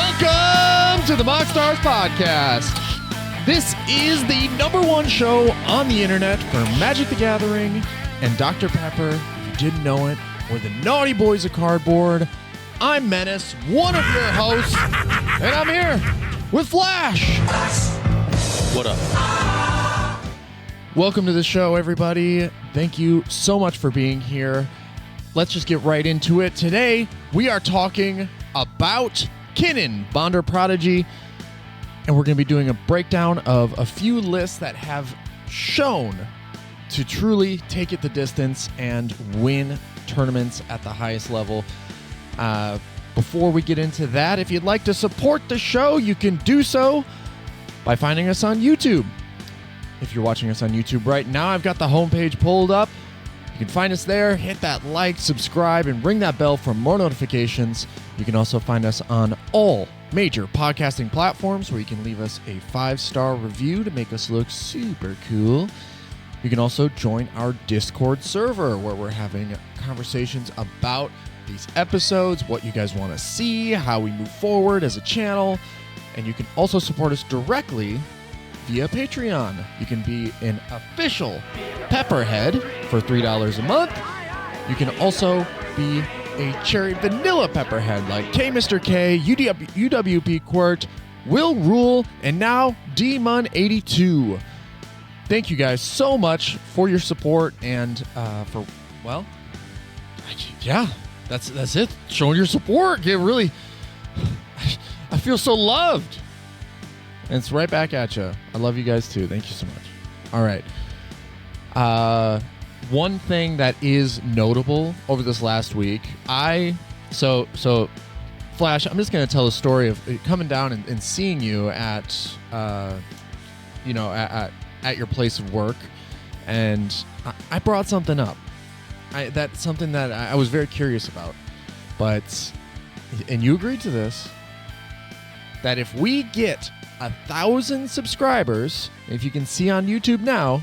Welcome to the MoxStars podcast. This is the #1 show on the internet for Magic the Gathering and Dr. Pepper. If you didn't know it, we're the Naughty Boys of Cardboard. I'm Menace, one of your hosts, and I'm here with Flash. What up? Welcome to the show, everybody. Thank you so much for being here. Let's just get right into it. Today, we are talking about Kinnan, Bonder Prodigy, and we're going to be doing a breakdown of a few lists that have shown to truly take it the distance and win tournaments at the highest level. Before we get into that, if you'd like to support the show, you can do so by finding us on YouTube. If you're watching us on YouTube right now, I've got the homepage pulled up. You can find us there. Hit that like, subscribe, and ring that bell for more notifications. You can also find us on all major podcasting platforms where you can leave us a 5-star review to make us look super cool. You can also join our Discord server where we're having conversations about these episodes, what you guys want to see, how we move forward as a channel. And you can also support us directly via Patreon. You can be an official Pepperhead for $3 a month. You can also be a cherry vanilla Pepperhead like K Mr. K, UWP Quirt, Will Rule, and now DMun82. Thank you guys so much for your support and that's it. Showing your support. I feel so loved. And it's right back at you. I love you guys too. Thank you so much. All right. One thing that is notable over this last week, so Flash, I'm just going to tell a story of coming down and seeing you at your place of work, and I brought something up. That's something that I was very curious about, and you agreed to this, that if we get 1,000 subscribers, if you can see on YouTube now,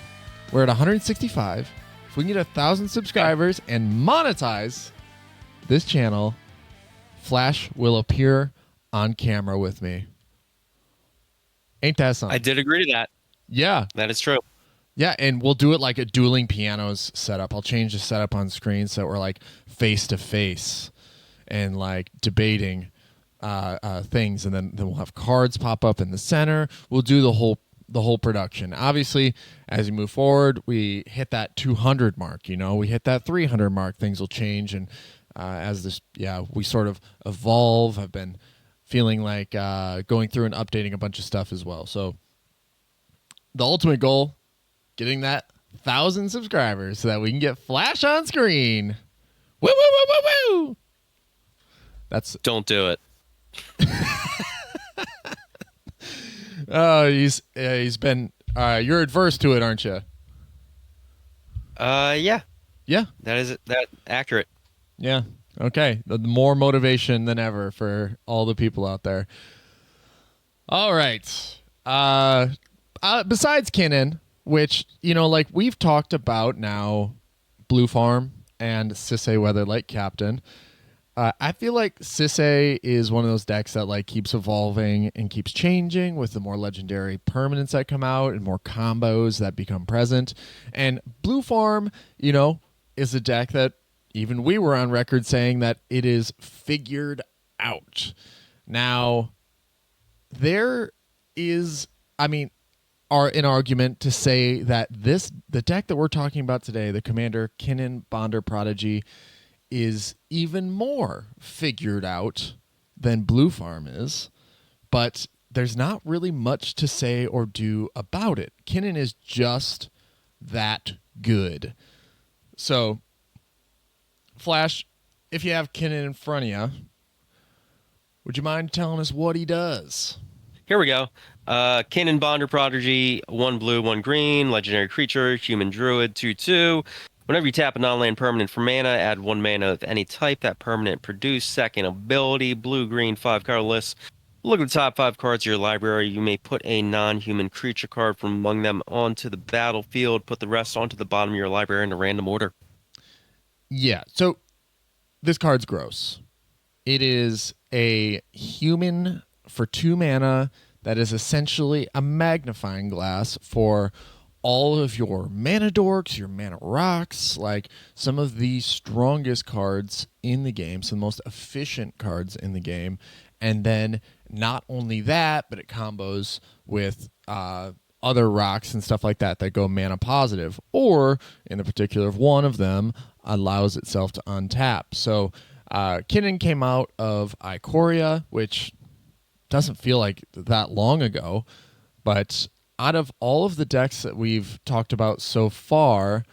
we're at 165. If we can get 1,000 subscribers and monetize this channel, Flash will appear on camera with me. Ain't that something? I did agree to that. Yeah. That is true. Yeah, and we'll do it like a dueling pianos setup. I'll change the setup on screen so we're like face to face and like debating things, and then we'll have cards pop up in the center. We'll do the whole production. Obviously, as you move forward, we hit that 200 mark. We hit that 300 mark. Things will change, and we sort of evolve. I've been feeling like going through and updating a bunch of stuff as well. So the ultimate goal, getting that 1,000 subscribers so that we can get Flash on screen. Woo, woo, woo, woo, woo. Don't do it. He's been you're adverse to it, aren't you? Yeah. That accurate. Yeah. Okay. The more motivation than ever for all the people out there. All right. Besides Kinnan, which like we've talked about now, Blue Farm and Sisay Weatherlight Captain. I feel like Sisay is one of those decks that like keeps evolving and keeps changing with the more legendary permanents that come out and more combos that become present. And Blue Farm, is a deck that even we were on record saying that it is figured out. Now, there is, an argument to say that the deck that we're talking about today, the Commander Kinnan Bonder Prodigy, is even more figured out than Blue Farm is, but there's not really much to say or do about it. Kinnan is just that good. So, Flash, if you have Kinnan in front of you, would you mind telling us what he does? Here we go. Kinnan Bonder Prodigy, 1 blue, 1 green, legendary creature, human druid, 2/2. Whenever you tap a non-land permanent for mana, add 1 mana of any type that permanent produced. Second ability, blue-green 5-card list. Look at the top 5 cards of your library. You may put a non-human creature card from among them onto the battlefield. Put the rest onto the bottom of your library in a random order. Yeah, so this card's gross. It is a human for 2 mana that is essentially a magnifying glass for all of your mana dorks, your mana rocks, like some of the strongest cards in the game, some of the most efficient cards in the game. And then not only that, but it combos with other rocks and stuff like that that go mana positive, or in the particular of one of them allows itself to untap. So Kinnan came out of Ikoria, which doesn't feel like that long ago, but out of all of the decks that we've talked about so far,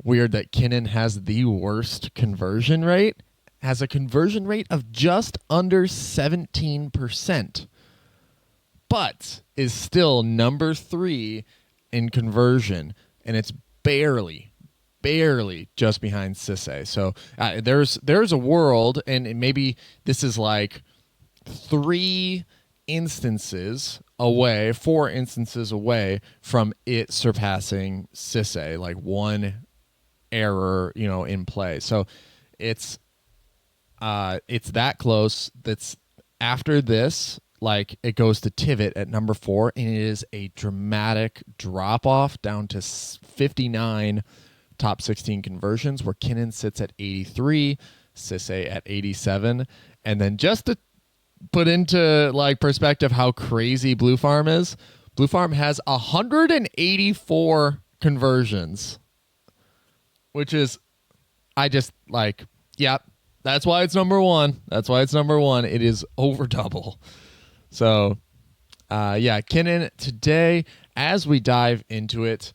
weird that Kinnan has the worst conversion rate, has a conversion rate of just under 17%, but is still number 3 in conversion, and it's barely just behind cEDH. So there's a world, and maybe this is like 4 instances away from it surpassing cEDH, like 1 error, in play. So it's that close. That's after this, like it goes to Tivit at number 4, and it is a dramatic drop off down to 59 top 16 conversions, where Kinnan sits at 83, cEDH at 87, and then just to put into like perspective how crazy Blue Farm is, Blue Farm has 184 conversions, which is, I just like, yeah, that's why it's number 1. That's why it's number 1. It is over double. So, Kinnan today, as we dive into it,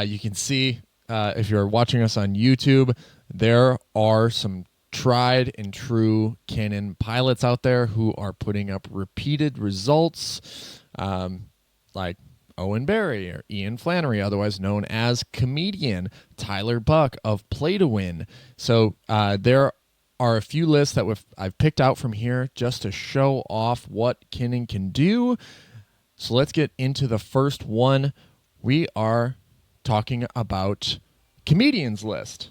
you can see, if you're watching us on YouTube, there are some tried and true Kinnan pilots out there who are putting up repeated results, like Owen Barry or Ian Flannery, otherwise known as Comedian, Tyler Buck of Play to Win. So there are a few lists that I've picked out from here just to show off what Kinnan can do. So let's get into the first one. We are talking about Comedian's list.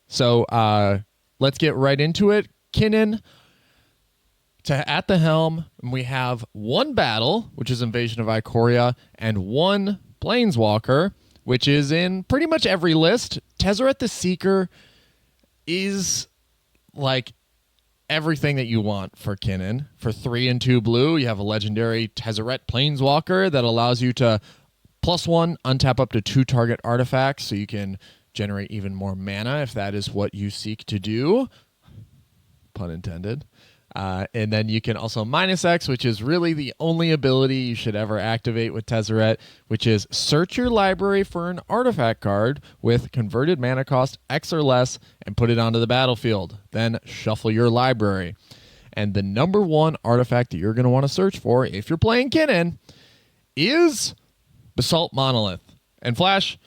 So let's get right into it. Kinnan at the helm, we have 1 battle, which is Invasion of Ikoria, and 1 Planeswalker, which is in pretty much every list. Tezzeret the Seeker is like everything that you want for Kinnan. For 3 and 2 blue, you have a legendary Tezzeret Planeswalker that allows you to +1 untap up to 2 target artifacts, so you can generate even more mana if that is what you seek to do. Pun intended. And then you can also -X, which is really the only ability you should ever activate with Tezzeret, which is search your library for an artifact card with converted mana cost X or less and put it onto the battlefield. Then shuffle your library. And the number 1 artifact that you're going to want to search for if you're playing Kinnan is Basalt Monolith. And Flash,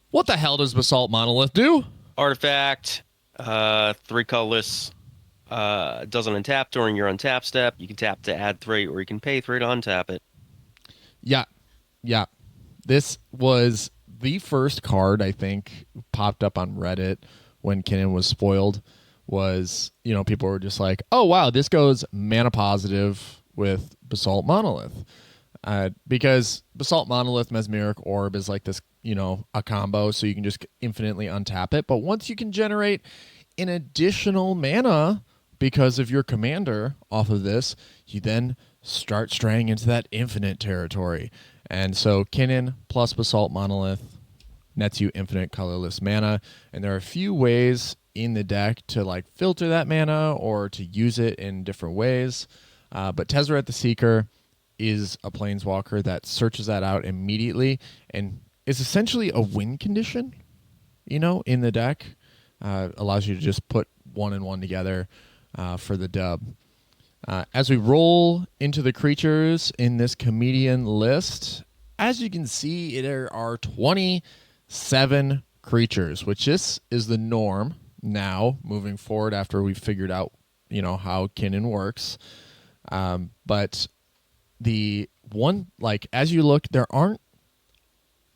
what the hell does Basalt Monolith do? Artifact, 3 colorless, doesn't untap during your untap step. You can tap to add 3, or you can pay 3 to untap it. Yeah. This was the first card, I think, popped up on Reddit when Kinnan was spoiled. Was, people were just like, oh, wow, this goes mana positive with Basalt Monolith. Because Basalt Monolith Mesmeric Orb is like this, a combo, so you can just infinitely untap it. But once you can generate an additional mana because of your commander off of this, you then start straying into that infinite territory. And so Kinnan plus Basalt Monolith nets you infinite colorless mana. And there are a few ways in the deck to like filter that mana or to use it in different ways. But Tezzeret the Seeker is a Planeswalker that searches that out immediately and is essentially a win condition, in the deck. Allows you to just put 1 and 1 together for the dub. As we roll into the creatures in this Comedian list, as you can see, there are 27 creatures, which this is the norm now moving forward after we've figured out, how Kinnan works. But the one, like, as you look,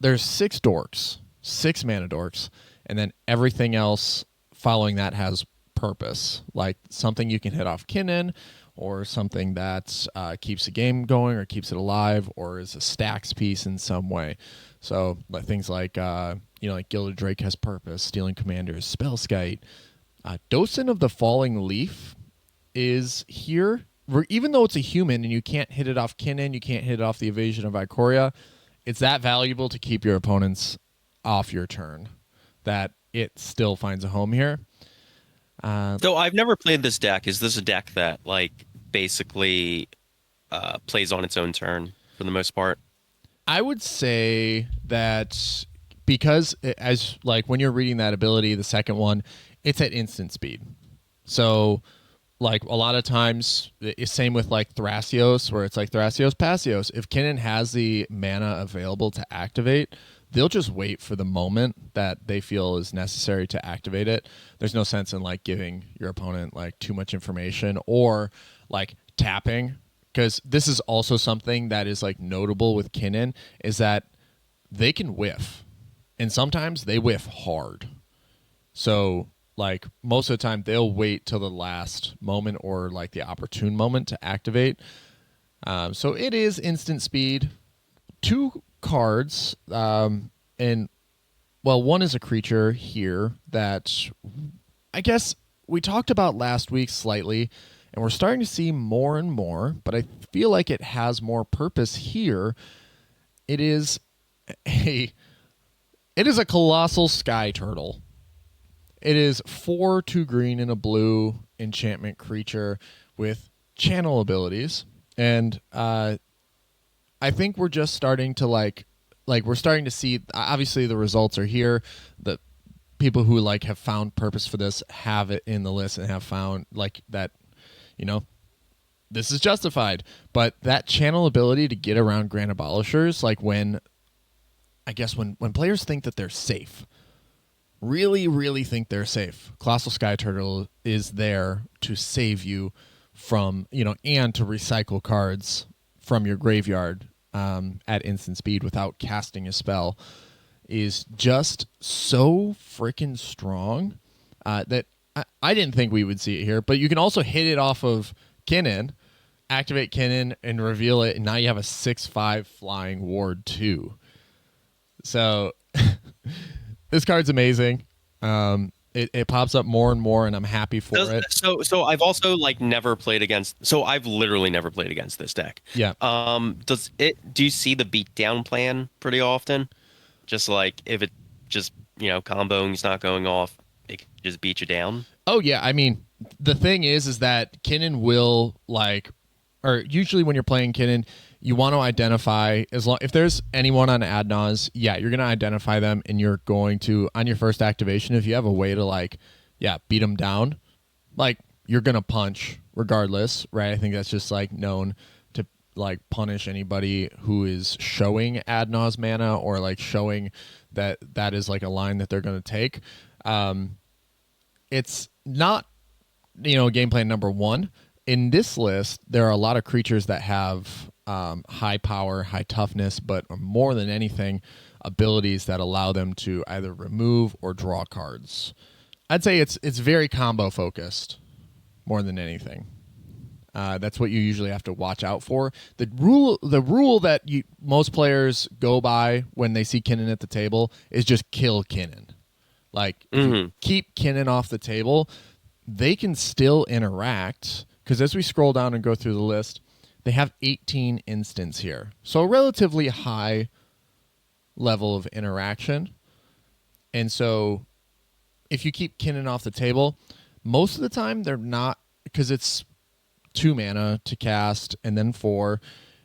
there's 6 dorks, 6 mana dorks, and then everything else following that has purpose, like something you can hit off Kinnan, or something that keeps the game going or keeps it alive or is a stacks piece in some way. So things like like Gilded Drake has purpose, Stealing Commanders, Spellskite. Docent of the Falling Leaf is here. Even though it's a human and you can't hit it off Kinnan, you can't hit it off the Evasion of Ikoria, it's that valuable to keep your opponents off your turn that it still finds a home here. So I've never played this deck. Is this a deck that like basically plays on its own turn for the most part? I would say that because as like when you're reading that ability, the second one, it's at instant speed. So like a lot of times, it's same with like Thrasios, where it's like Thrasios, Passios. If Kinnan has the mana available to activate, they'll just wait for the moment that they feel is necessary to activate it. There's no sense in like giving your opponent like too much information or like tapping, because this is also something that is like notable with Kinnan is that they can whiff, and sometimes they whiff hard. So like most of the time they'll wait till the last moment or like the opportune moment to activate. So it is instant speed. 2 cards, and well, one is a creature here that I guess we talked about last week slightly, and we're starting to see more and more, but I feel like it has more purpose here. It is a colossal sky turtle. It is 4 2 green and a blue enchantment creature with channel abilities, and I think we're just starting to like we're starting to see. Obviously, the results are here. The people who like have found purpose for this have it in the list and have found like that. This is justified. But that channel ability to get around Grand Abolishers, like when players think that they're safe. Really think they're safe. Colossal Sky Turtle is there to save you from, and to recycle cards from your graveyard at instant speed without casting a spell, is just so freaking strong that I didn't think we would see it here. But you can also hit it off of Kinnan, activate Kinnan, and reveal it, and now you have a 6/5 flying ward 2. So this card's amazing. It pops up more and more, and I'm happy for it. So I've also like never played against. So I've literally never played against this deck. Yeah. Do you see the beatdown plan pretty often? Just like if it just comboing's not going off, it can just beat you down. Oh yeah. I mean, the thing is that Kinnan will usually when you're playing Kinnan, you want to identify if there's anyone on ad nauseam, you're going to identify them, and you're going to, on your first activation, if you have a way to beat them down, you're going to punch regardless, right? I think that's just known to punish anybody who is showing ad nauseam mana or showing that is a line that they're going to take. It's not, game plan number 1. In this list, there are a lot of creatures that have high power, high toughness, but more than anything, abilities that allow them to either remove or draw cards. I'd say it's very combo focused more than anything. That's what you usually have to watch out for. The rule that most players go by when they see Kinnan at the table is just kill Kinnan. If you keep Kinnan off the table, they can still interact. Because as we scroll down and go through the list, they have 18 instants here. So a relatively high level of interaction. And so if you keep Kinnan off the table, most of the time they're not, because it's 2 mana to cast and then 4.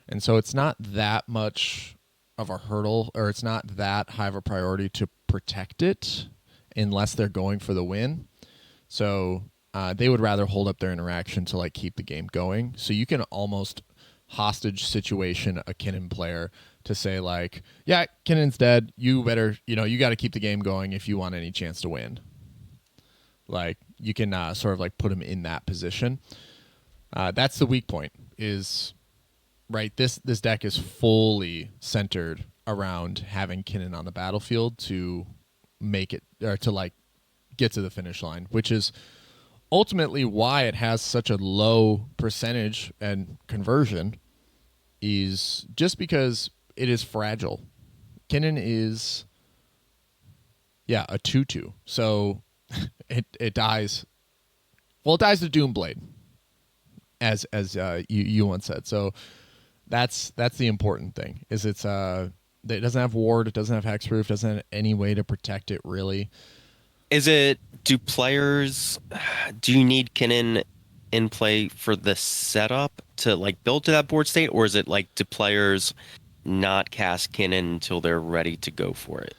And so it's not that much of a hurdle, or it's not that high of a priority to protect it unless they're going for the win. So they would rather hold up their interaction to keep the game going. So you can almost hostage situation a Kinnan player to say Kinnan's dead. You better, you got to keep the game going if you want any chance to win. You can sort of put him in that position. That's the weak point is, right, this deck is fully centered around having Kinnan on the battlefield to make it, or to get to the finish line, which is ultimately why it has such a low percentage and conversion is just because it is fragile. Kinnan is, yeah, a 2/2. So it dies. Well, it dies to Doomblade, as you once said. So that's the important thing. Is it doesn't have ward, it doesn't have hexproof, doesn't have any way to protect it really. Do you need Kinnan in play for the setup to like build to that board state, or is it like do players not cast Kinnan until they're ready to go for it?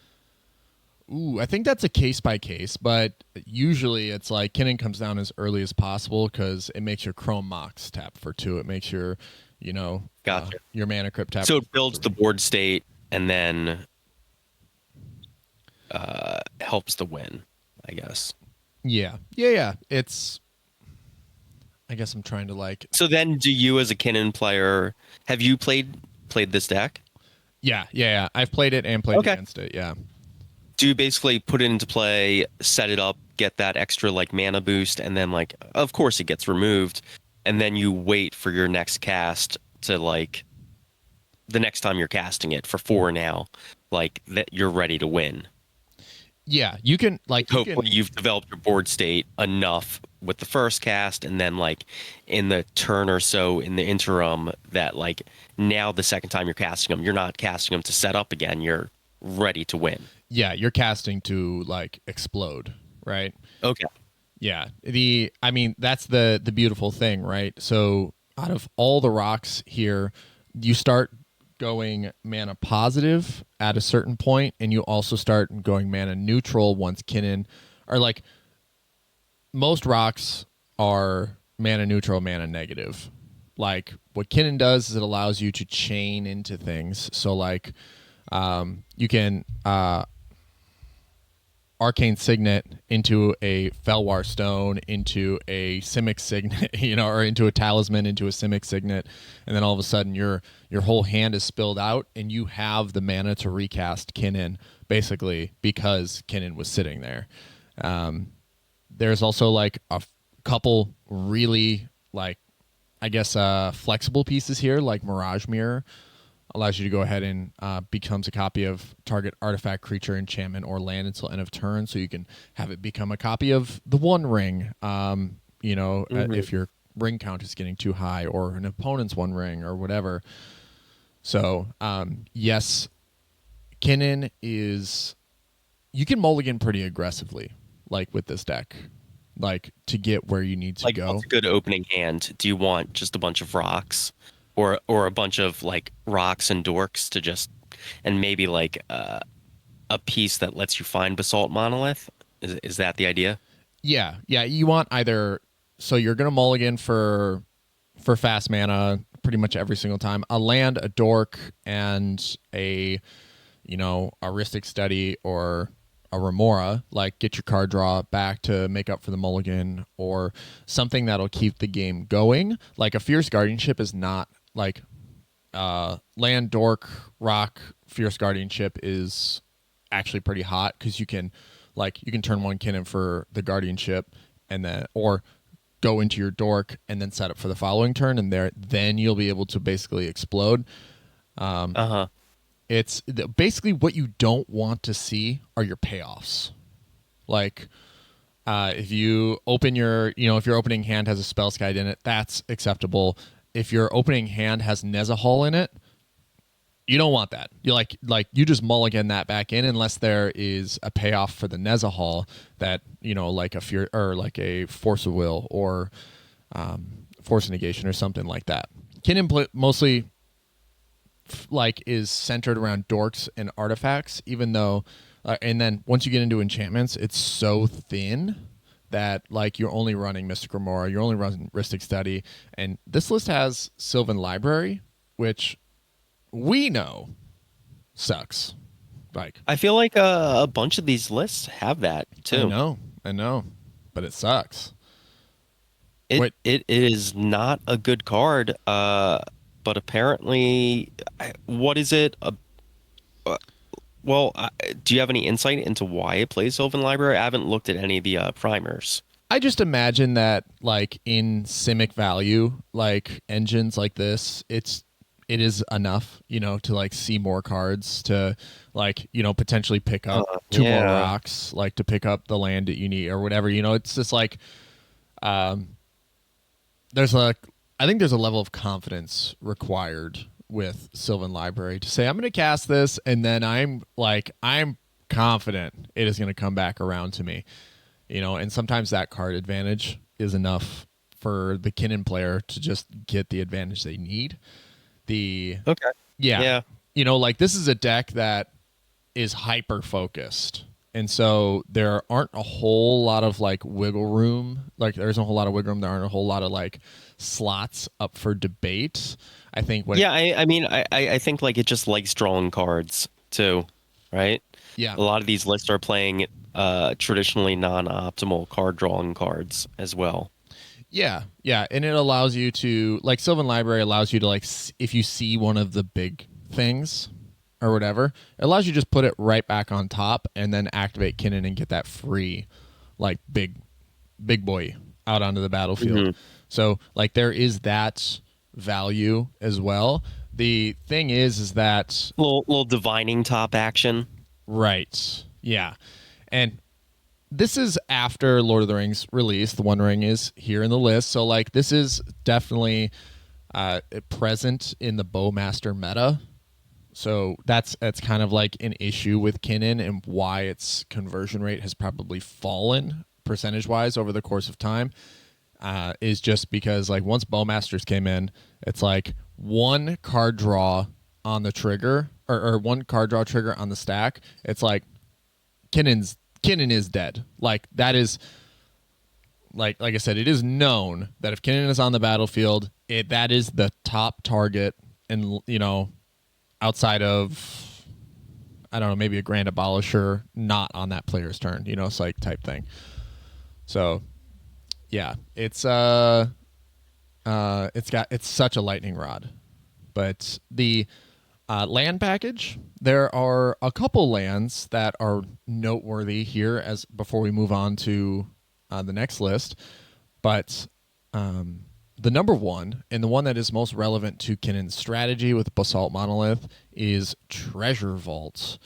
Ooh, I think that's a case by case, but usually it's like Kinnan comes down as early as possible because it makes your Chrome Mox tap for 2. It makes your, Gotcha. Your Mana Crypt tap. So it builds the board state and then helps the win, I guess. Yeah. It's. I guess I'm trying to like. So then, do you as a Kinnan player have you played this deck? Yeah. I've played it and played against it. Yeah. Do you basically put it into play, set it up, get that extra like mana boost, and then like of course it gets removed, and then you wait for your next cast to like the next time you're casting it for 4 now, like that you're ready to win. Yeah, you can like hopefully you've developed your board state enough with the first cast, and then like in the turn or so in the interim that like now the second time you're casting them, you're not casting them to set up again, you're ready to win. Yeah, you're casting to like explode, right? Okay. Yeah. I mean, that's the beautiful thing, right? So out of all the rocks here, you start going mana positive at a certain point, and you also start going mana neutral once Kinnan, or like most rocks are mana neutral, mana negative. Like what Kinnan does is it allows you to chain into things. So like you can Arcane Signet into a Felwar Stone, into a Simic Signet, or into a Talisman, into a Simic Signet, and then all of a sudden your whole hand is spilled out, and you have the mana to recast Kinnan, basically because Kinnan was sitting there. There's also like a couple really like, I guess, flexible pieces here, like Mirage Mirror. Allows you to go ahead and becomes a copy of target artifact, creature, enchantment, or land until end of turn. So you can have it become a copy of the One Ring, if your ring count is getting too high, or an opponent's One Ring, or whatever. So, yes, Kinnan is... You can mulligan pretty aggressively, like with this deck, like to get where you need to go. What's a good opening hand? Do you want just a bunch of rocks? Or a bunch of like rocks and dorks to just, and maybe like a piece that lets you find Basalt Monolith? Is that the idea? Yeah. You want either, so you're gonna mulligan for fast mana pretty much every single time. A land, a dork, and a Rhystic Study or a Remora, like get your card draw back to make up for the mulligan, or something that'll keep the game going. Like a Fierce Guardianship is not like land, dork, rock. Fierce Guardianship is actually pretty hot because you can turn 1 Kinnan for the Guardianship, and then or go into your dork and then set up for the following turn, and then you'll be able to basically explode. It's basically what you don't want to see are your payoffs. Like if you open if your opening hand has a Spell's Guide in it, that's acceptable. If your opening hand has Nezahal in it, you don't want that. You like you just mulligan that back in unless there is a payoff for the Nezahal that like a fear or like a Force of Will or Force of Negation or something like that. Kinnan mostly like is centered around dorks and artifacts, even though and then once you get into enchantments, it's so thin that like you're only running Mystic Remora, you're only running Rhystic Study, and this list has Sylvan Library, which we know sucks. Like I feel like a bunch of these lists have that too. I know, but it sucks. It is not a good card. But apparently, what is it? Do you have any insight into why it plays Sylvan Library? I haven't looked at any of the primers. I just imagine that like in Simic value, like engines like this, it is enough, to like see more cards to like, potentially pick up two more Yeah. rocks, like to pick up the land that you need or whatever. It's just like there's a I think there's a level of confidence required with Sylvan Library to say I'm going to cast this and then I'm confident it is going to come back around to me. And sometimes that card advantage is enough for the Kinnan player to just get the advantage they need. Okay. Yeah. Yeah. Like this is a deck that is hyper focused. And so there aren't a whole lot of like wiggle room. Like there isn't a whole lot of wiggle room. There aren't a whole lot of like slots up for debate. I think when Yeah, I mean, I think like it just likes drawing cards too, right? yeah. A lot of these lists are playing traditionally non-optimal card drawing cards as well. Yeah, yeah, and it allows you to like Sylvan Library allows you to like if you see one of the big things or whatever, it allows you to just put it right back on top and then activate Kinnan and get that free like big boy out onto the battlefield. So like there is that value as well. The thing is that Little divining top action. right. Yeah. And this is after Lord of the Rings release. The One Ring is here in the list. So like this is definitely present in the Bowmaster meta. So that's kind of like an issue with Kinnan and why its conversion rate has probably fallen percentage wise over the course of time. Is just because like once Bowmasters came in, it's like one card draw on the trigger or one card draw trigger on the stack. It's like Kinnan is dead. Like that is like I said, it is known that if Kinnan is on the battlefield, that is the top target, and outside of I don't know, maybe a Grand Abolisher not on that player's turn, psych type thing. So yeah, it's such a lightning rod. But the land package, there are a couple lands that are noteworthy here as before we move on to the next list. But the number one, and the one that is most relevant to Kinnan's strategy with Basalt Monolith, is Treasure Vault.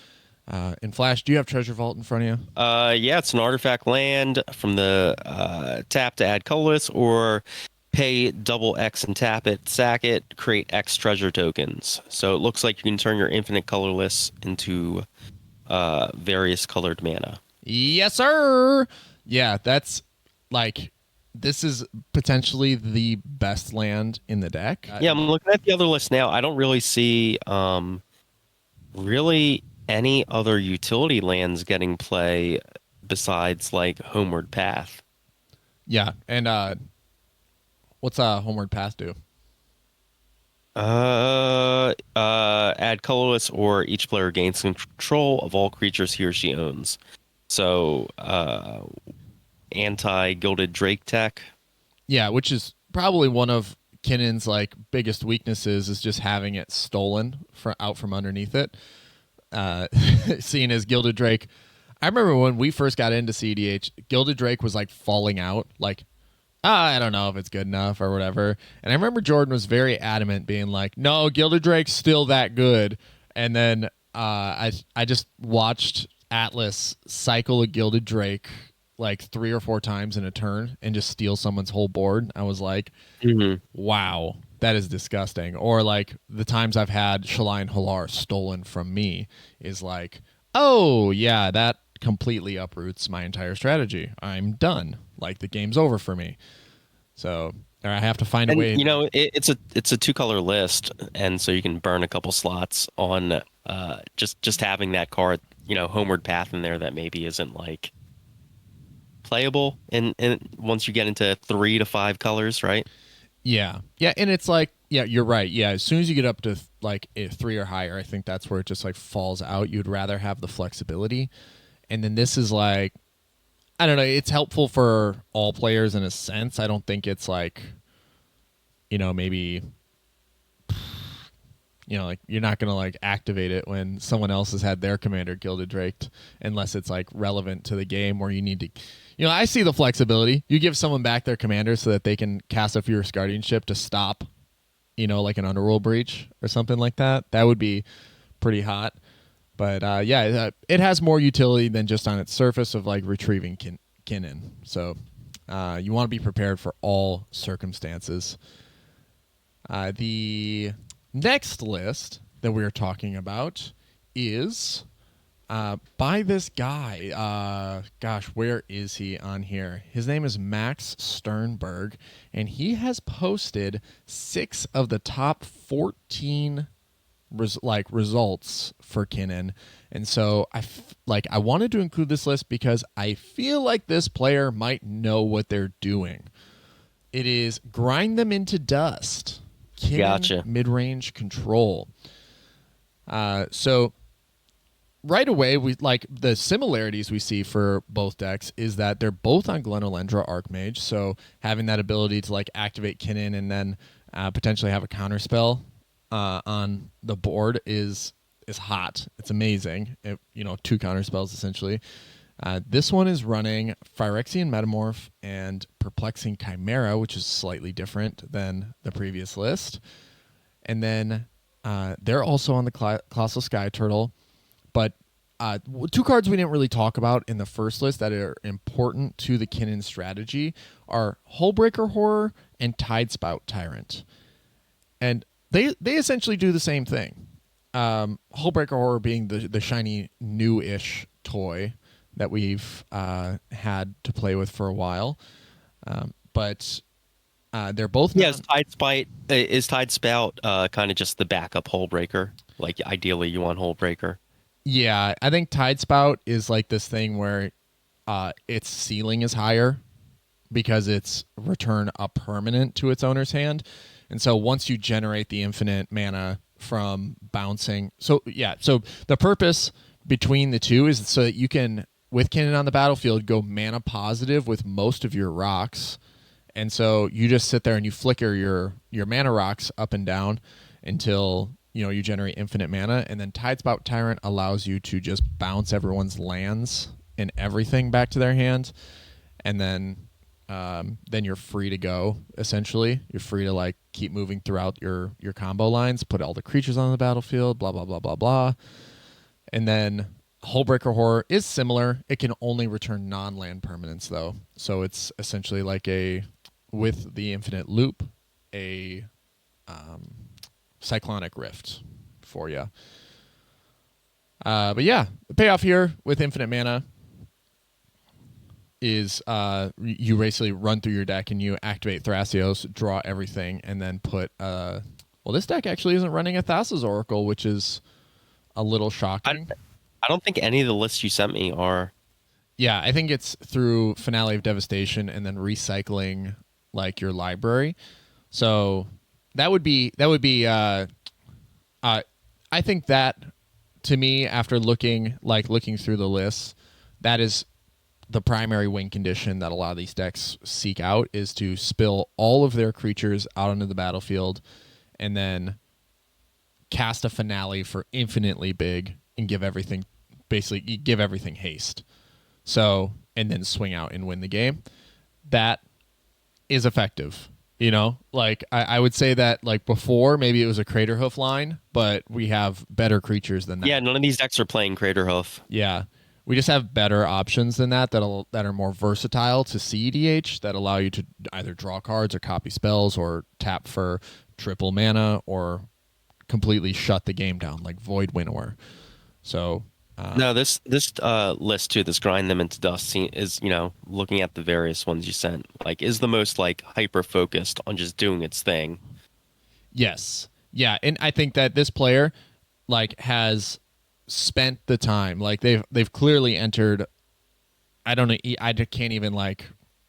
In Flash, do you have Treasure Vault in front of you? Yeah, it's an artifact land from the tap to add colorless, or pay double X and tap it, sack it, create X treasure tokens. So it looks like you can turn your infinite colorless into various colored mana. Yes, sir. Yeah, that's like this is potentially the best land in the deck. Yeah, I'm looking at the other list now. I don't really see really any other utility lands getting play besides like Homeward Path. Yeah, and what's Homeward Path do? Add colorless, or each player gains control of all creatures he or she owns. So, anti-Gilded Drake tech. Yeah, which is probably one of Kinnan's like biggest weaknesses is just having it stolen out from underneath it. Seeing as Gilded Drake, I remember when we first got into cEDH, Gilded Drake was like falling out, like I don't know if it's good enough or whatever. And I remember Jordan was very adamant, being like, "No, Gilded Drake's still that good." And then I just watched Atlas cycle a Gilded Drake like 3 or 4 times in a turn and just steal someone's whole board. I was like, wow, that is disgusting. Or like the times I've had Shalai Halar stolen from me is like, oh yeah, that completely uproots my entire strategy. I'm done. Like the game's over for me. So or I have to find a way. It's a 2-color list, and so you can burn a couple slots on just having that card, Homeward Path in there that maybe isn't like playable and once you get into 3 to 5 colors, right? Yeah, and it's like, yeah, you're right. Yeah, as soon as you get up to like a 3 or higher, I think that's where it just like falls out. You'd rather have the flexibility, and then this is like, I don't know. It's helpful for all players in a sense. I don't think it's like, maybe, like you're not gonna like activate it when someone else has had their commander Gilded Drake, unless it's like relevant to the game where you need to, I see the flexibility. You give someone back their commander so that they can cast a Fierce Guardianship to stop, like an Underworld Breach or something like that. That would be pretty hot. But it has more utility than just on its surface of like retrieving Kinnan. So you want to be prepared for all circumstances. The next list that we're talking about is by this guy. Where is he on here? His name is Max Sternberg, and he has posted 6 of the top 14 results for Kinnan. And so I wanted to include this list because I feel like this player might know what they're doing. It is Grind Them into Dust. Kinnan Gotcha. Mid-range control. So right away, we like the similarities we see for both decks is that they're both on Glenolendra Archmage. So having that ability to like activate Kinnan and then potentially have a counter spell on the board is hot. It's amazing. 2 counter spells essentially. This one is running Phyrexian Metamorph and Perplexing Chimera, which is slightly different than the previous list. And then they're also on the Colossal Sky Turtle. But 2 cards we didn't really talk about in the first list that are important to the Kinnan strategy are Hullbreaker Horror and Tidespout Tyrant. And they essentially do the same thing. Hullbreaker Horror being the shiny new-ish toy that we've had to play with for a while. But they're both... Is Tidespout kind of just the backup Hullbreaker? Like, ideally, you want Hullbreaker. Yeah, I think Tidespout is like this thing where its ceiling is higher because it's return a permanent to its owner's hand. And so once you generate the infinite mana from bouncing... So the purpose between the two is so that you can, with Kinnan on the battlefield, go mana positive with most of your rocks. And so you just sit there and you flicker your mana rocks up and down until... you generate infinite mana, and then Tidespout Tyrant allows you to just bounce everyone's lands and everything back to their hand, and then you're free to go. Essentially, you're free to like keep moving throughout your combo lines, put all the creatures on the battlefield, blah blah blah blah blah. And then Hullbreaker Horror is similar. It can only return non-land permanents though, so it's essentially like with the infinite loop, a Cyclonic Rift for you. But yeah, the payoff here with infinite mana is you basically run through your deck and you activate Thrasios, draw everything, and then put... this deck actually isn't running a Thassa's Oracle, which is a little shocking. I don't think any of the lists you sent me are. Yeah, I think it's through Finale of Devastation and then recycling like your library. So... That would be. I think that, to me, after looking through the lists, that is the primary win condition that a lot of these decks seek out, is to spill all of their creatures out onto the battlefield, and then cast a finale for infinitely big and give everything haste. So, and then swing out and win the game. That is effective. I would say that like before, maybe it was a Craterhoof line, but we have better creatures than that. Yeah, none of these decks are playing Craterhoof. Yeah, we just have better options than that are more versatile to cEDH, that allow you to either draw cards or copy spells or tap for triple mana or completely shut the game down like Void Winnower. So... No, this list too, this Grind Them into Dust is, looking at the various ones you sent, like is the most like hyper focused on just doing its thing. Yes. Yeah, and I think that this player like has spent the time. Like they've clearly entered, I don't know, I can't even like,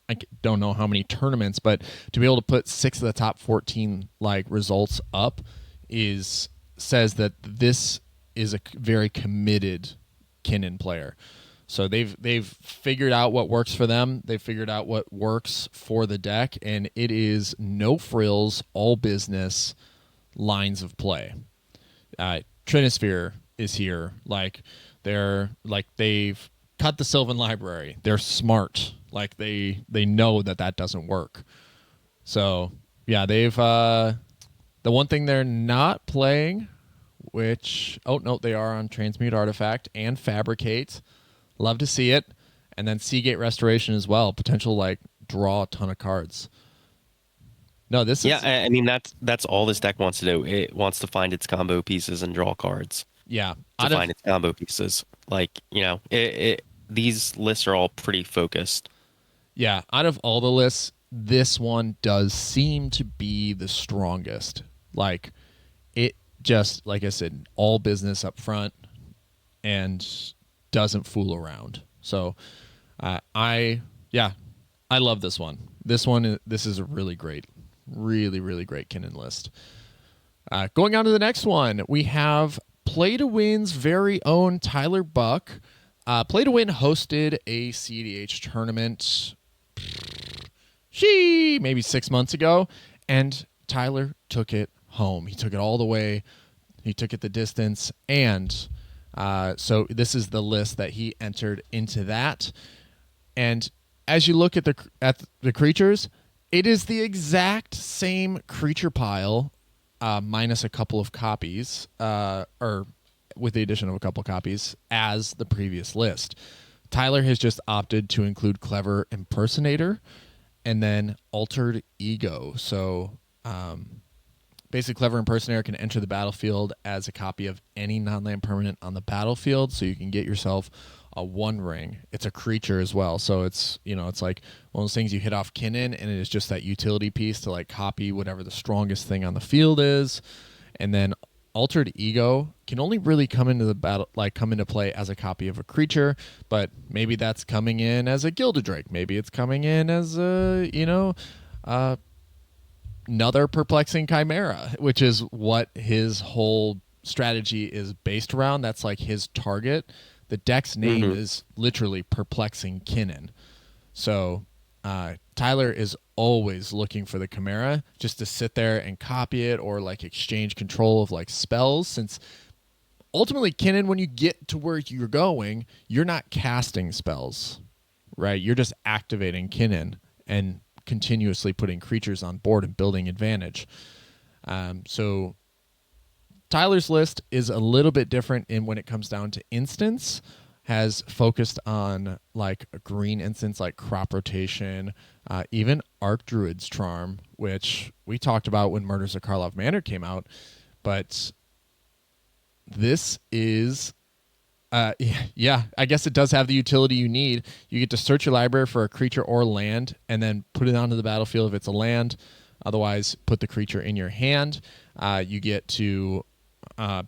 I don't know how many tournaments, but to be able to put 6 of the top 14 like results up says that this is a very committed Kinnan player. So they've figured out what works for them. They've figured out what works for the deck, and it is no frills, all business lines of play. Trinisphere is here. They've cut the Sylvan Library. They're smart. Like they know that doesn't work. So yeah, they've the one thing they're not playing, which no, they are on Transmute Artifact and Fabricate. Love to see it. And then Seagate Restoration as well. Potential like draw a ton of cards. No, this Yeah, is I mean that's all this deck wants to do. It wants to find its combo pieces and draw cards yeah. to find its combo pieces. Like, these lists are all pretty focused. Yeah, out of all the lists, this one does seem to be the strongest. Like, it just, like I said, all business up front and doesn't fool around. So, I love this one. This is a really great, really great Kinnan list. Going on to the next one, we have Play to Win's very own Tyler Buck. Play to Win hosted a cEDH tournament maybe 6 months ago, and Tyler took it home. He took it all the way. He took it the distance, and so this is the list that he entered into that. And as you look at the creatures, it is the exact same creature pile, minus a couple of copies, or with the addition of a couple copies, as the previous list. Tyler has just opted to include Clever Impersonator and then Altered Ego. So basically, Clever Impersonator can enter the battlefield as a copy of any non-land permanent on the battlefield, so you can get yourself a One Ring. It's a creature as well, so it's it's like one of those things you hit off Kinnan, and it is just that utility piece to like copy whatever the strongest thing on the field is. And then Altered Ego can only really come into play as a copy of a creature, but maybe that's coming in as a Gilded Drake. Maybe it's coming in as a another Perplexing Chimera, which is what his whole strategy is based around. That's like his target. The deck's name is literally Perplexing Kinnan. So Tyler is always looking for the Chimera just to sit there and copy it or like exchange control of like spells, since ultimately Kinnan, when you get to where you're going, you're not casting spells, right? You're just activating Kinnan and continuously putting creatures on board and building advantage. So Tyler's list is a little bit different in when it comes down to instance. Has focused on like a green instance like Crop Rotation, even Archdruid's Charm, which we talked about when Murders of Karlov Manor came out. But this is, I guess it does have the utility you need. You get to search your library for a creature or land and then put it onto the battlefield if it's a land. Otherwise, put the creature in your hand. You get to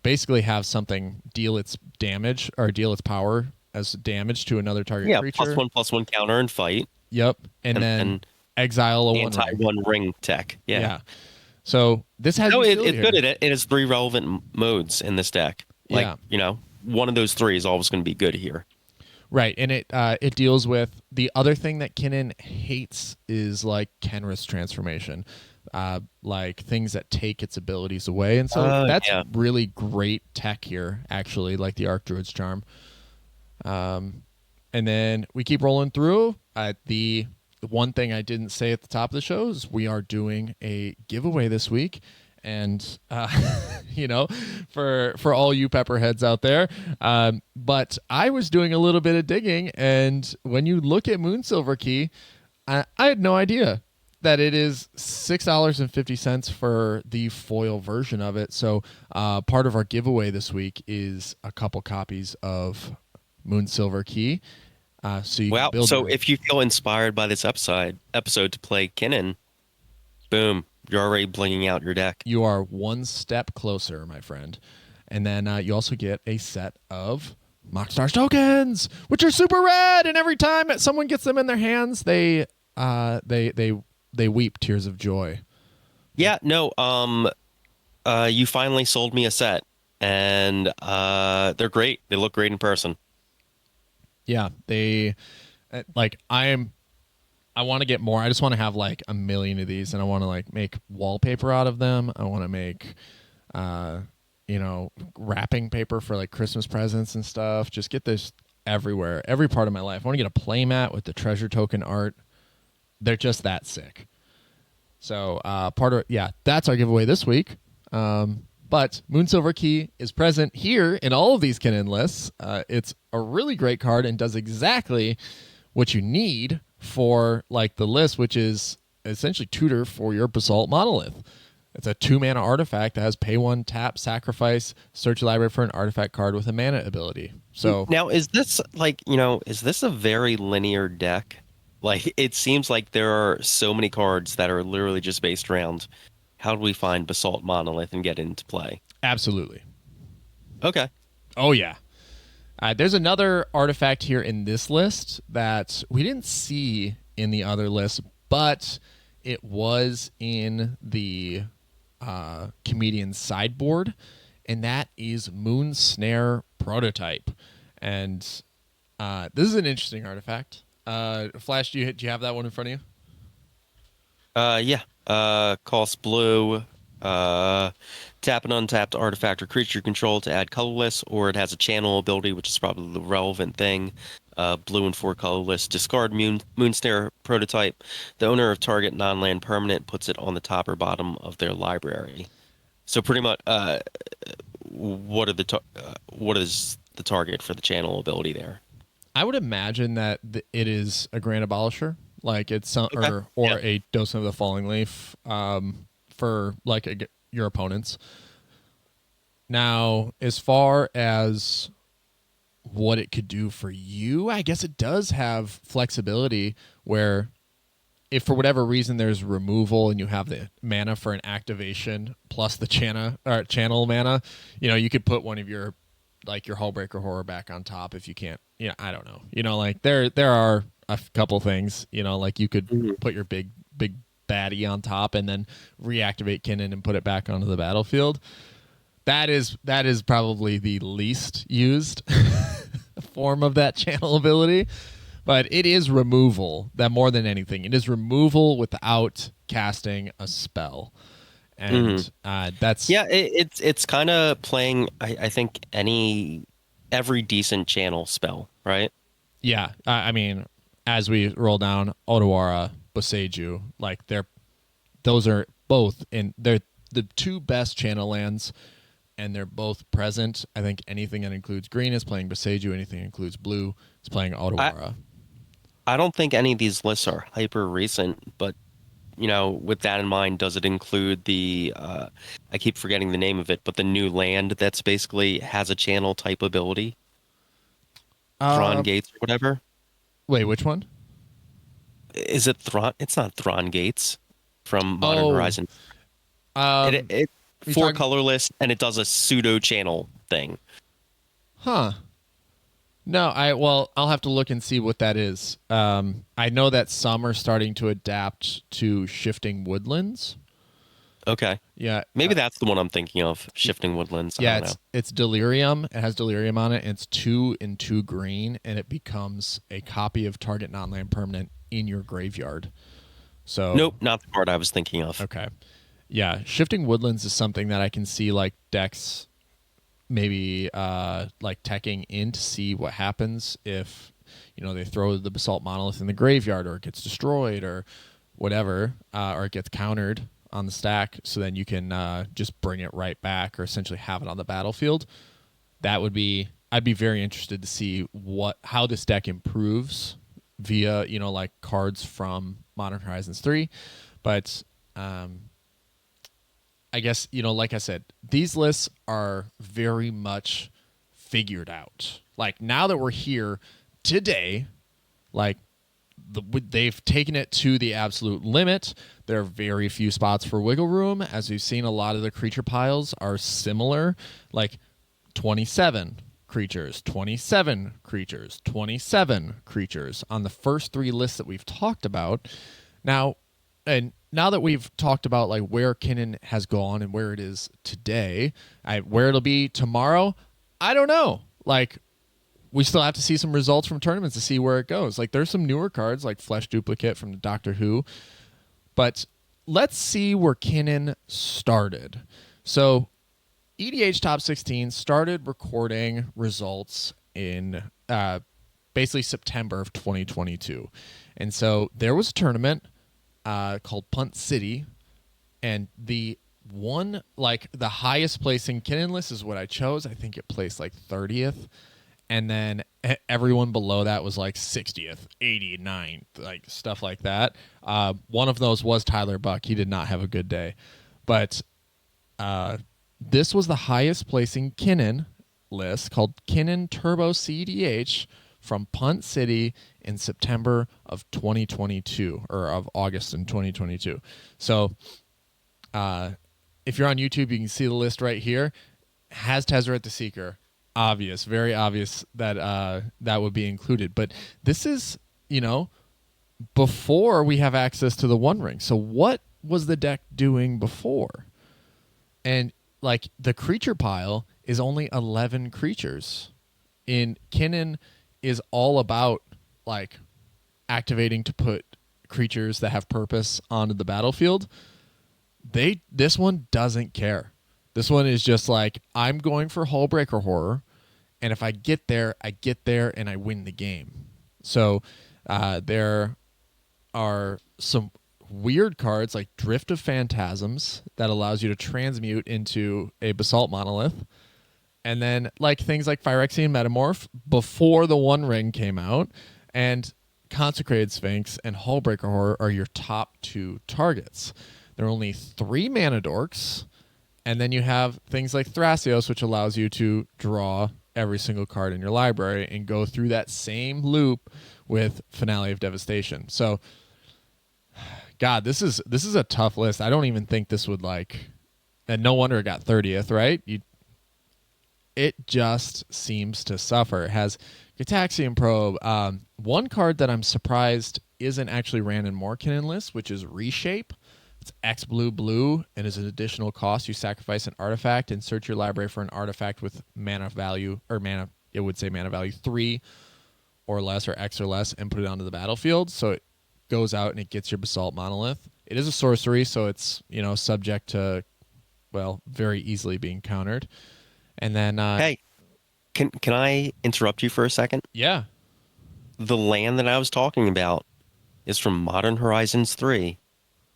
basically have something deal its damage or deal its power as damage to another target creature. Yeah, +1/+1 counter and fight. Yep, and then exile a One ring tech. Yeah. So this has it's good at it. It has 3 relevant modes in this deck. Like, one of those 3 is always going to be good here. Right, and it deals with the other thing that Kinnan hates is like Kenrith's transformation. Like things that take its abilities away, and so that's really great tech here, actually, like the Archdruid's Charm. And then we keep rolling through. The one thing I didn't say at the top of the show is we are doing a giveaway this week, and for all you pepperheads out there. But I was doing a little bit of digging, and when you look at Moonsilver Key, I had no idea that it is $6.50 for the foil version of it. So part of our giveaway this week is a couple copies of Moonsilver Key. So you can build if you feel inspired by this episode to play Kinnan, boom, you're already blinging out your deck. You are one step closer, my friend. And then you also get a set of MoxStars tokens, which are super rad. And every time someone gets them in their hands, they weep tears of joy. Yeah, no. You finally sold me a set, and they're great. They look great in person. Yeah, they I want to get more. I just want to have like a million of these, and I want to like make wallpaper out of them. I want to make wrapping paper for like Christmas presents and stuff. Just get this everywhere, every part of my life. I want to get a playmat with the treasure token art. They're just that sick. So that's our giveaway this week. But Moonsilver Key is present here in all of these Kinnan lists. It's a really great card and does exactly what you need for like the list, which is essentially tutor for your Basalt Monolith. It's a 2-mana artifact that has pay 1, tap, sacrifice, search your library for an artifact card with a mana ability. So now, is this is this a very linear deck? Like, it seems like there are so many cards that are literally just based around how do we find Basalt Monolith and get into play? absolutely. Okay. Oh, yeah. There's another artifact here in this list that we didn't see in the other list, but it was in the comedian sideboard, and that is Moon Snare Prototype. And this is an interesting artifact. Flash, do you have that one in front of you? Yeah. Cost blue. Tap an untapped artifact or creature you control to add colorless, or it has a channel ability, which is probably the relevant thing. Blue and 4 colorless. Discard Moonsnare Prototype. The owner of target non-land permanent puts it on the top or bottom of their library. So pretty much, what is the target for the channel ability there? I would imagine that it is a Grand Abolisher, like it's some, Okay. or a Docent of the Falling Leaf, for like your opponents. Now, as far as what it could do for you, I guess it does have flexibility where if for whatever reason there's removal and you have the mana for an activation plus the channel mana, you could put one of your like your Hullbreaker Horror back on top if you can't. I don't know. Like there are a couple things. Like you could put your big baddie on top and then reactivate Kinnan and put it back onto the battlefield. That is probably the least used form of that channel ability, but it is removal that more than anything. It is removal without casting a spell, and that's it's kind of playing. I think every decent channel spell, right? yeah. I mean, as we roll down Otawara, Boseiju, like those are both they're the two best channel lands. And they're both present. I think anything that includes green is playing Boseiju. Anything that includes blue is playing Otawara. I don't think any of these lists are hyper recent, but with that in mind, does it include the I keep forgetting the name of it, but the new land that's basically has a channel type ability? Thrawn Gates or whatever? Wait, which one? Is it Thrawn? It's not Thrawn Gates from Modern Horizon. It 4 colorless, and it does a pseudo channel thing. Huh. No, I'll have to look and see what that is. I know that some are starting to adapt to Shifting Woodlands. Okay. Yeah. Maybe that's the one I'm thinking of, Shifting Woodlands. Yeah, it's Delirium. It has Delirium on it, and it's 2 and 2 green, and it becomes a copy of target non-land permanent in your graveyard. So nope, not the card I was thinking of. Okay. Yeah, Shifting Woodlands is something that I can see like decks maybe like teching in to see what happens if they throw the Basalt Monolith in the graveyard, or it gets destroyed, or whatever, or it gets countered on the stack, so then you can just bring it right back, or essentially have it on the battlefield. I'd be very interested to see how this deck improves via like cards from Modern Horizons 3, but I guess, like I said, these lists are very much figured out. Like, now that we're here today, like, they've taken it to the absolute limit. There are very few spots for wiggle room. As we've seen, a lot of the creature piles are similar, like 27 creatures, 27 creatures, 27 creatures on the first 3 lists that we've talked about. Now that we've talked about like where Kinnan has gone and where it is today, where it'll be tomorrow, I don't know. Like, we still have to see some results from tournaments to see where it goes. Like, there's some newer cards like Flesh Duplicate from Doctor Who, but let's see where Kinnan started. So EDH Top 16 started recording results in basically September of 2022. And so there was a tournament called Punt City, and the highest placing Kinnan list is what I chose. I think it placed like 30th. And then everyone below that was like 60th, 89th, like stuff like that. One of those was Tyler Buck. He did not have a good day. But this was the highest placing Kinnan list, called Kinnan Turbo cEDH, from Punt City in September of 2022, or of August in 2022. So if you're on YouTube, you can see the list right here. Has Tezzeret the Seeker. Obvious, very obvious that that would be included. But this is, before we have access to the One Ring. So what was the deck doing before? And like the creature pile is only 11 creatures. In Kinnan is all about like activating to put creatures that have purpose onto the battlefield. This one doesn't care. This one is just like, I'm going for Hullbreaker Horror, and if I get there, and I win the game. So there are some weird cards like Drift of Phantasms that allows you to transmute into a Basalt Monolith. And then like things like Phyrexian Metamorph before the One Ring came out, and Consecrated Sphinx and Hullbreaker Horror are your top 2 targets. There are only 3 mana dorks. And then you have things like Thrasios, which allows you to draw every single card in your library and go through that same loop with Finale of Devastation. So, God, this is a tough list. I don't even think this would and no wonder it got 30th, right? It just seems to suffer. It has Gitaxian Probe. One card that I'm surprised isn't actually ran in more Kinnan lists, which is Reshape. It's X blue, and as an additional cost, you sacrifice an artifact and search your library for an artifact with mana value, it would say mana value 3 or less, or X or less, and put it onto the battlefield. So it goes out and it gets your Basalt Monolith. It is a sorcery, so it's, subject to, very easily being countered. And then... hey, can I interrupt you for a second? Yeah. The land that I was talking about is from Modern Horizons 3.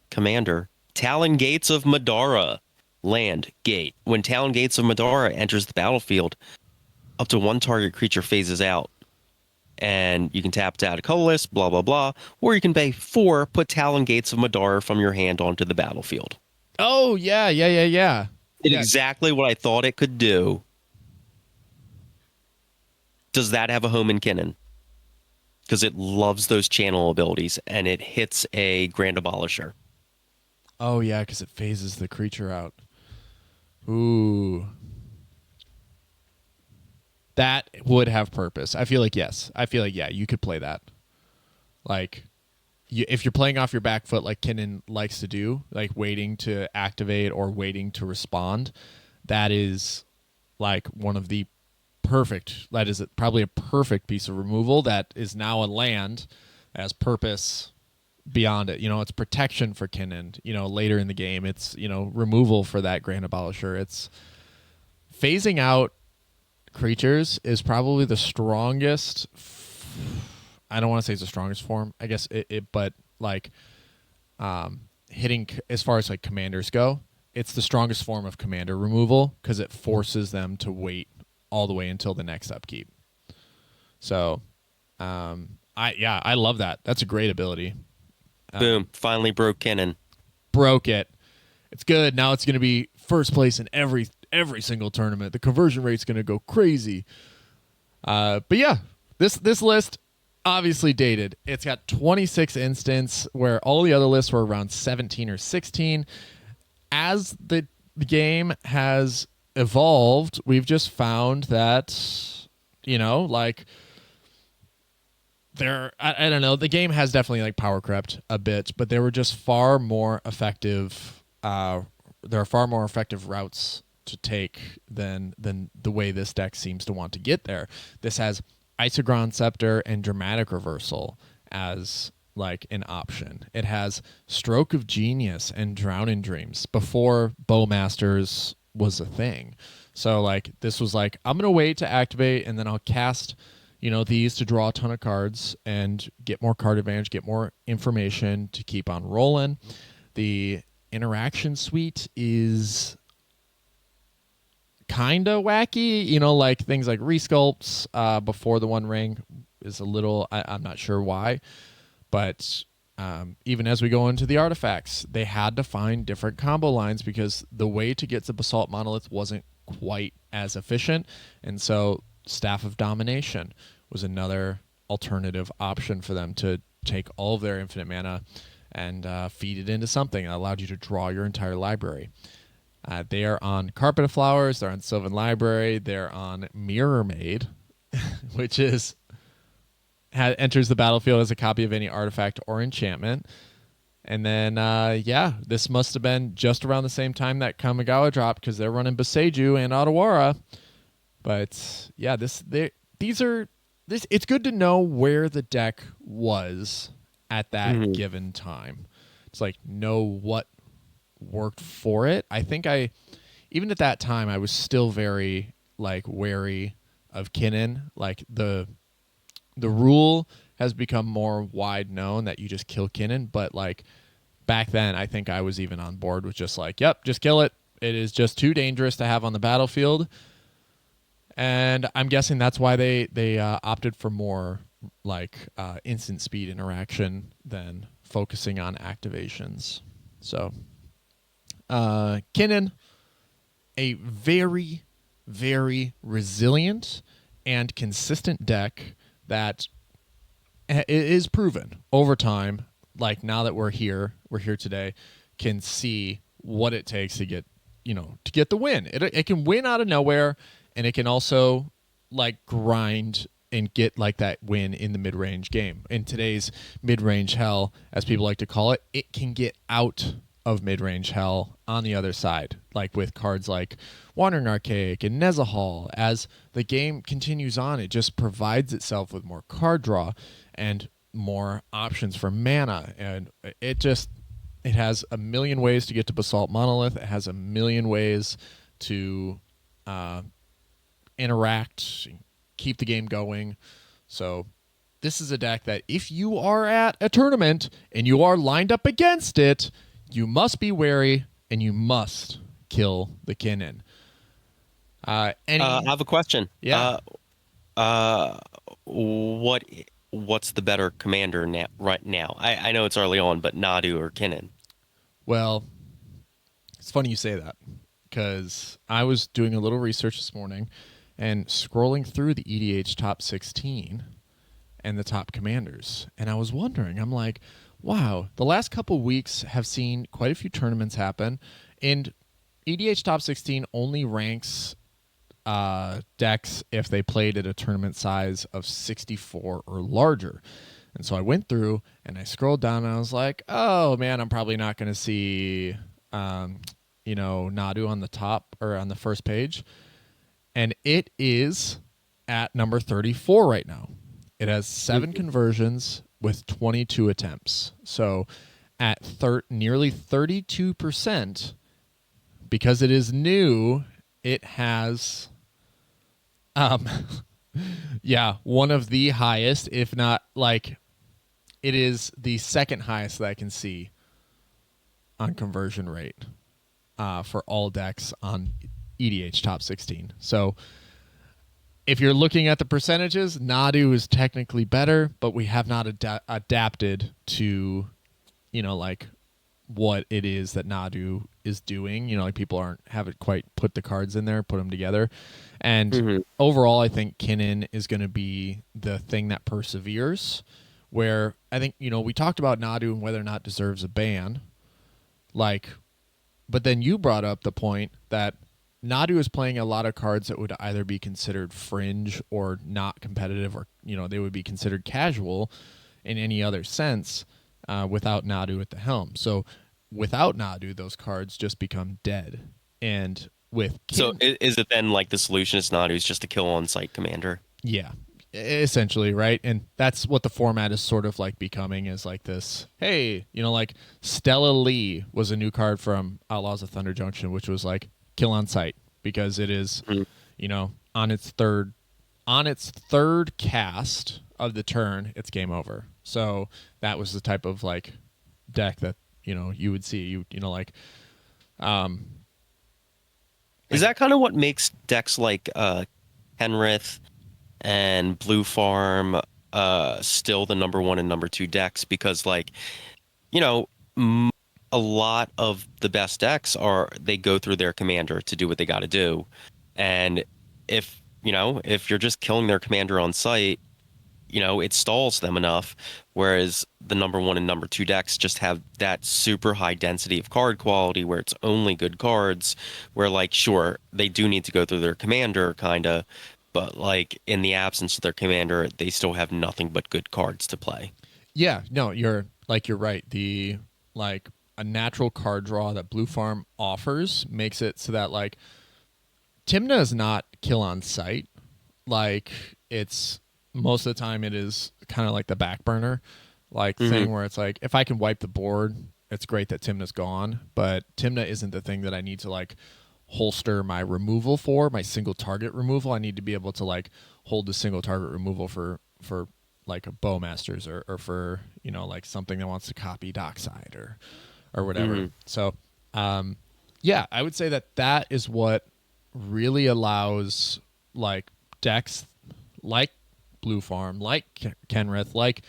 Commander, Talon Gates of Madara. Land, gate. When Talon Gates of Madara enters the battlefield, up to 1 target creature phases out. And you can tap to add a colorless, blah, blah, blah. Or you can pay 4, put Talon Gates of Madara from your hand onto the battlefield. Oh, yeah. Did exactly what I thought it could do. Does that have a home in Kinnan? Because it loves those channel abilities, and it hits a Grand Abolisher. Oh, yeah, because it phases the creature out. Ooh. That would have purpose. I feel like, yes. Yeah, you could play that. Like, if you're playing off your back foot like Kinnan likes to do, like waiting to activate or waiting to respond, that is like one of the that is probably a perfect piece of removal that is now a land as purpose beyond it. It's protection for Kinnan. Later in the game, it's, removal for that Grand Abolisher. It's phasing out creatures is probably the strongest. I don't want to say it's the strongest form. I guess but like hitting as far as like commanders go, it's the strongest form of commander removal because it forces them to wait all the way until the next upkeep. So, I love that. That's a great ability. Boom! Finally broke Kinnan. Broke it. It's good. Now it's going to be first place in every single tournament. The conversion rate's going to go crazy. But yeah, this list obviously dated. It's got 26 instants where all the other lists were around 17 or 16. As the game has evolved, we've just found that, I don't know, the game has definitely like power crept a bit, but there were just far more effective there are far more effective routes to take than the way this deck seems to want to get there. This has Isogron Scepter and Dramatic Reversal as like an option. It has Stroke of Genius and Drowning Dreams before Bowmasters was a thing. So like this was like, I'm gonna wait to activate and then I'll cast these to draw a ton of cards and get more card advantage, get more information to keep on rolling. The interaction suite is kind of wacky, like things like resculpts before the One Ring is a little, I'm not sure why, but even as we go into the artifacts, they had to find different combo lines because the way to get to Basalt Monolith wasn't quite as efficient, and so Staff of Domination was another alternative option for them to take all of their infinite mana and feed it into something that allowed you to draw your entire library. They are on Carpet of Flowers, they're on Sylvan Library, they're on Mirror Maid, which is enters the battlefield as a copy of any artifact or enchantment. And then, this must have been just around the same time that Kamigawa dropped because they're running Boseiju and Otawara. But yeah, it's good to know where the deck was at that given time. It's like know what worked for it. I think even at that time, I was still very wary of Kinnan. Like the rule has become more wide known that you just kill Kinnan, but back then I think I was even on board with just yep, just kill it. It is just too dangerous to have on the battlefield. And I'm guessing that's why they opted for more instant speed interaction than focusing on activations. So Kinnan, a very, very resilient and consistent deck that is proven over time. Now that we're here today, can see what it takes to get the win. It can win out of nowhere, and it can also grind and get that win in the mid-range game. In today's mid-range hell, as people like to call it, it can get out of mid-range hell on the other side, with cards like Wandering Archaic and Nezahal. As the game continues on, it just provides itself with more card draw and more options for mana, and it has a million ways to get to Basalt Monolith. It has a million ways to interact, keep the game going. So this is a deck that if you are at a tournament and you are lined up against it, you must be wary and you must kill the Kinnan. I have a question. Yeah. What's the better commander right now? I know it's early on, but NADU or Kinnan? Well, it's funny you say that because I was doing a little research this morning and scrolling through the EDH top 16 and the top commanders, and I was wondering, I'm like, wow, the last couple weeks have seen quite a few tournaments happen, and EDH top 16 only ranks decks if they played at a tournament size of 64 or larger. And so I went through and I scrolled down and I was like, oh man, I'm probably not going to see NADU on the top or on the first page. And it is at number 34 right now. It has 7 conversions with 22 attempts. So at nearly 32%, because it is new, it has one of the highest, if not it is the second highest that I can see on conversion rate for all decks on EDH top 16. So if you're looking at the percentages, NADU is technically better, but we have not adapted to, what it is that NADU is doing. People haven't quite put the cards in there, put them together. And overall, I think Kinnan is going to be the thing that perseveres, where I think, we talked about NADU and whether or not deserves a ban. But then you brought up the point that NADU is playing a lot of cards that would either be considered fringe or not competitive, or they would be considered casual in any other sense without NADU at the helm. So without NADU, those cards just become dead. And with So is it then the solution is NADU is just a kill on site commander? Yeah, essentially, right? And that's what the format is sort of becoming, is this, hey, Stella Lee was a new card from Outlaws of Thunder Junction, which was kill on sight, because it is, on its third on its third cast of the turn, it's game over. So that was the type of like deck that you would see. Is that kind of what makes decks like Penrith and Blue Farm still the number one and number two decks? Because like, you know, m a lot of the best decks they go through their commander to do what they got to do. And if you're just killing their commander on site, it stalls them enough. Whereas the number one and number two decks just have that super high density of card quality where it's only good cards, where like, sure, they do need to go through their commander kind of, but like in the absence of their commander, they still have nothing but good cards to play. Yeah, no, you're right. The like a natural card draw that Blue Farm offers makes it so that like Tymna is not kill on sight. Like it's most of the time it is kind of like the back burner like thing where it's like if I can wipe the board, it's great that Tymna's gone, but Tymna isn't the thing that I need to like holster my removal for, my single target removal. I need to be able to like hold the single target removal for like a Bowmasters or for like something that wants to copy Dockside or whatever. So yeah, I would say that is what really allows like decks like Blue Farm, like Kenrith, like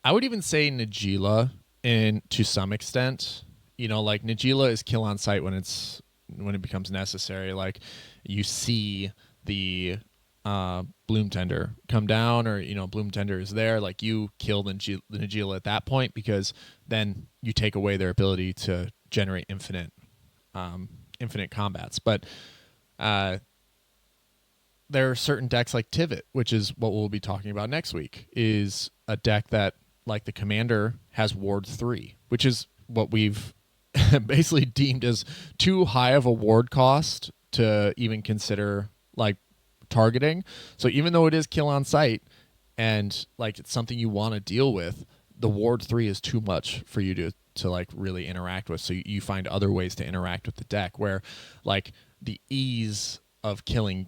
I would even say Najeela to some extent. Like Najeela is kill on sight when it becomes necessary. Like you see the Bloom Tender come down, or Bloom Tender is there. Like you kill the Najeela at that point because then you take away their ability to generate infinite combats. But there are certain decks like Tivit, which is what we'll be talking about next week, is a deck that like the commander has ward 3, which is what we've basically deemed as too high of a ward cost to even consider like targeting. So even though it is kill on sight and like it's something you want to deal with, the ward 3 is too much for you to like really interact with. So you find other ways to interact with the deck where like the ease of killing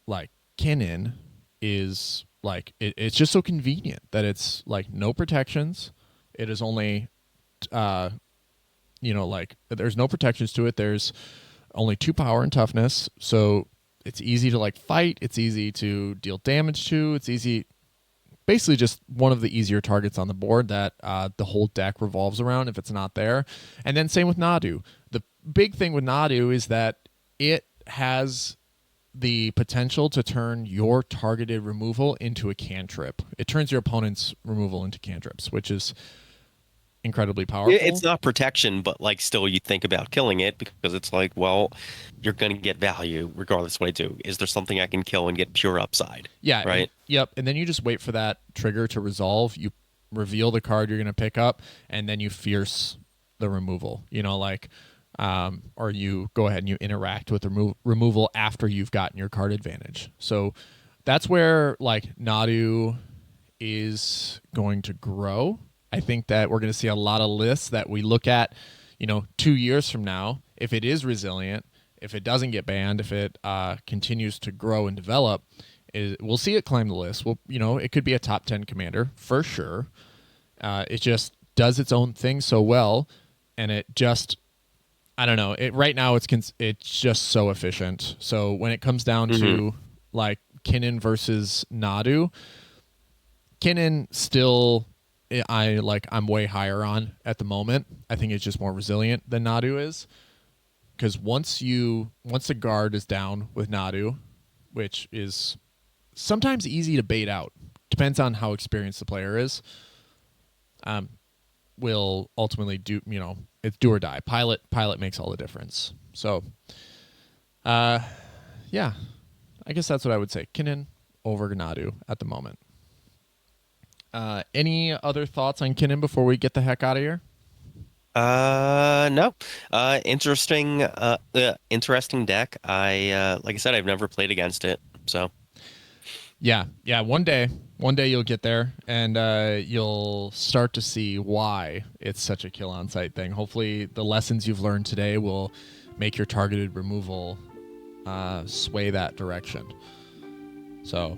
like Kinnan is like it's just so convenient that it's like no protections. It is only like there's no protections to it. There's only 2 power and toughness, so it's easy to like fight. It's easy to deal damage to. It's basically just one of the easier targets on the board that the whole deck revolves around if it's not there. And then same with NADU. The big thing with NADU is that it has the potential to turn your targeted removal into a cantrip. It turns your opponent's removal into cantrips, which is incredibly powerful. It's not protection, but like still you think about killing it because it's like, well, you're going to get value regardless of what I do. Is there something I can kill and get pure upside? Yeah. Right. Yep. And then you just wait for that trigger to resolve. You reveal the card you're going to pick up, and then you fierce the removal, or you go ahead and you interact with the removal after you've gotten your card advantage. So that's where like NADU is going to grow. I think that we're going to see a lot of lists that we look at, 2 years from now, if it is resilient, if it doesn't get banned, if it continues to grow and develop, we'll see it climb the list. It could be a top 10 commander for sure. It just does its own thing so well, and it just, I don't know. Right now it's just so efficient. So when it comes down to like Kinnan versus NADU, Kinnan still I'm way higher on at the moment. I think it's just more resilient than NADU is, because once the guard is down with NADU, which is sometimes easy to bait out, depends on how experienced the player is. Will ultimately do, it's do or die. Pilot makes all the difference. So, yeah, I guess that's what I would say. Kinnan over NADU at the moment. Any other thoughts on Kinnan before we get the heck out of here? No. Interesting deck. Like I said, I've never played against it, so. Yeah. One day you'll get there, and you'll start to see why it's such a kill on sight thing. Hopefully, the lessons you've learned today will make your targeted removal sway that direction. So,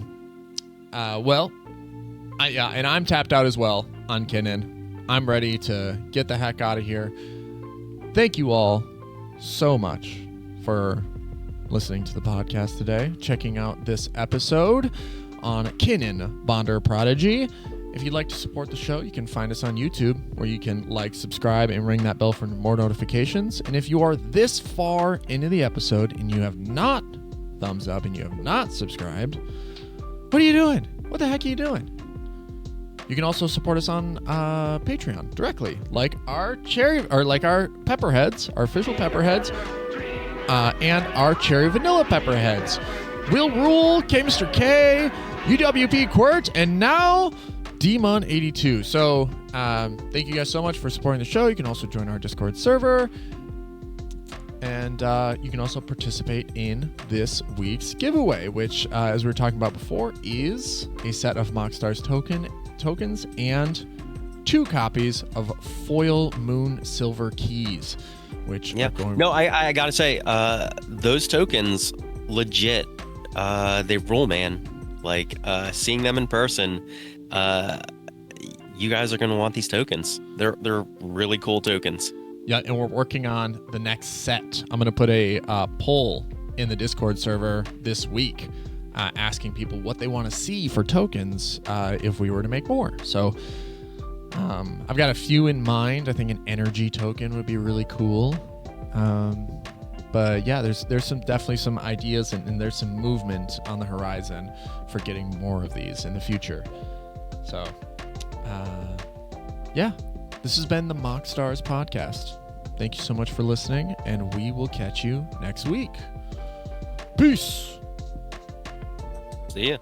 and I'm tapped out as well on Kinnan. I'm ready to get the heck out of here. Thank you all so much for listening to the podcast today, checking out this episode on Kinnan, Bonder Prodigy. If you'd like to support the show, you can find us on YouTube, where you can like, subscribe, and ring that bell for more notifications. And if you are this far into the episode and you have not thumbs up and you have not subscribed, what are you doing? What the heck are you doing? You can also support us on Patreon directly, like our Pepperheads, our official Pepperheads, and our Cherry Vanilla Pepperheads. Will Rule, K Mr. K, UWP Quirt, and now Demon82. So thank you guys so much for supporting the show. You can also join our Discord server, and you can also participate in this week's giveaway, which, as we were talking about before, is a set of MoxStars tokens and 2 copies of Foil Moon Silver Keys, which I gotta say, those tokens legit, they rule, man. Like, seeing them in person, you guys are gonna want these tokens. They're really cool tokens. Yeah, and we're working on the next set. I'm gonna put a poll in the Discord server this week, asking people what they want to see for tokens if we were to make more. So I've got a few in mind. I think an energy token would be really cool. But yeah, there's definitely some ideas, and there's some movement on the horizon for getting more of these in the future. So yeah, this has been the MoxStars podcast. Thank you so much for listening, and we will catch you next week. Peace. See ya.